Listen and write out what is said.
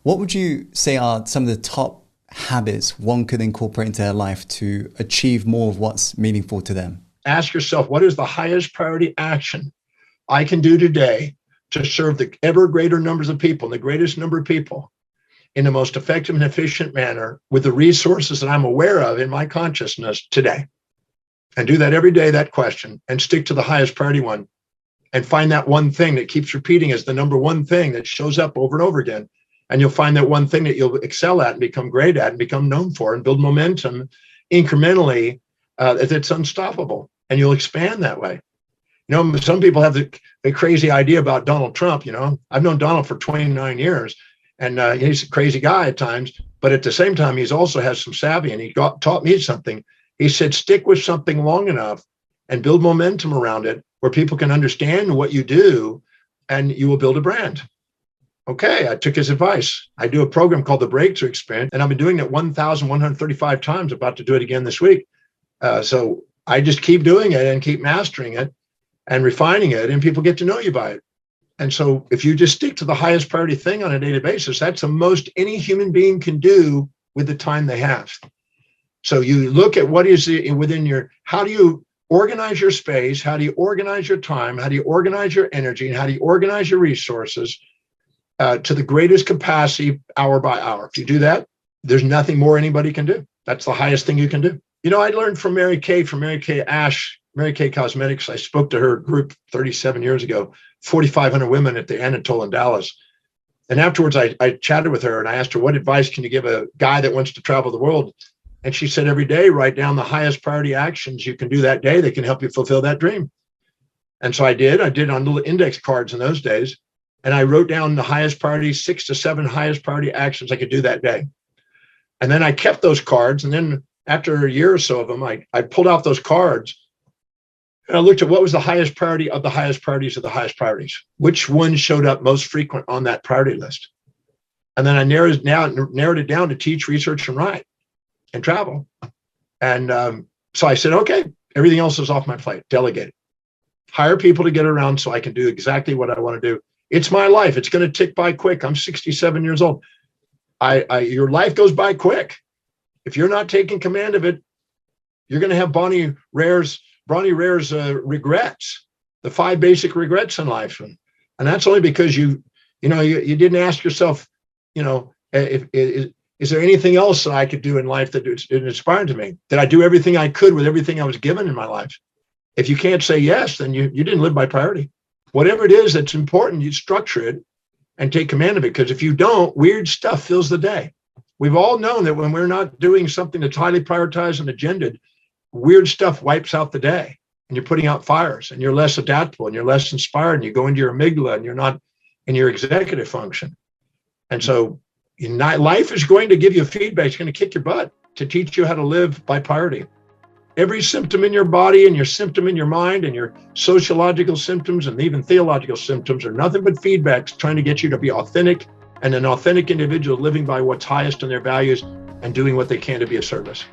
What would you say are some of the top habits one could incorporate into their life to achieve more of what's meaningful to them? Ask yourself, what is the highest priority action I can do today to serve the ever greater numbers of people, the greatest number of people, in the most effective and efficient manner with the resources that I'm aware of in my consciousness today? And do that every day, that question, and stick to the highest priority one, and find that one thing that keeps repeating as the number one thing that shows up over and over again. And you'll find that one thing that you'll excel at and become great at and become known for and build momentum incrementally, that's unstoppable. And you'll expand that way. You know, some people have the crazy idea about Donald Trump. You know, I've known Donald for 29 years, and he's a crazy guy at times, but at the same time, he's also has some savvy, and he taught me something. He said, stick with something long enough and build momentum around it where people can understand what you do, and you will build a brand. Okay, I took his advice. I do a program called the Breakthrough Experience, and I've been doing it 1,135 times, about to do it again this week. So I just keep doing it and keep mastering it and refining it, and people get to know you by it. And so if you just stick to the highest priority thing on a daily basis, that's the most any human being can do with the time they have. So you look at what is within your, how do you organize your space? How do you organize your time? How do you organize your energy? And how do you organize your resources to the greatest capacity, hour by hour? If you do that, there's nothing more anybody can do. That's the highest thing you can do. You know, I learned from Mary Kay Ash, Mary Kay Cosmetics. I spoke to her group 37 years ago, 4,500 women at the Anatole in Dallas. And afterwards, I chatted with her and I asked her, what advice can you give a guy that wants to travel the world? And she said, every day, write down the highest priority actions you can do that day that can help you fulfill that dream. And so I did on little index cards in those days. And I wrote down the highest priority, 6 to 7 highest priority actions I could do that day. And then I kept those cards. And then after a year or so of them, I pulled out those cards and I looked at what was the highest priority of the highest priorities of the highest priorities. Which one showed up most frequent on that priority list? And then I narrowed it down to teach, research, and write and travel. And so I said, okay, everything else is off my plate. Delegate it. Hire people to get around so I can do exactly what I want to do. It's my life. It's going to tick by quick. I'm 67 years old. Your life goes by quick. If you're not taking command of it, you're going to have Bronnie Rare's regrets, the 5 basic regrets in life. And that's only because you didn't ask yourself, is there anything else that I could do in life that is inspiring to me? Did I do everything I could with everything I was given in my life? If you can't say yes, then you didn't live by priority. Whatever it is that's important, you structure it and take command of it. Because if you don't, weird stuff fills the day. We've all known that when we're not doing something that's highly prioritized and agended, weird stuff wipes out the day, and you're putting out fires, and you're less adaptable, and you're less inspired, and you go into your amygdala, and you're not in your executive function. And so life is going to give you feedback. It's going to kick your butt to teach you how to live by priority. Every symptom in your body and your symptom in your mind and your sociological symptoms and even theological symptoms are nothing but feedbacks trying to get you to be authentic and an authentic individual living by what's highest in their values and doing what they can to be of service.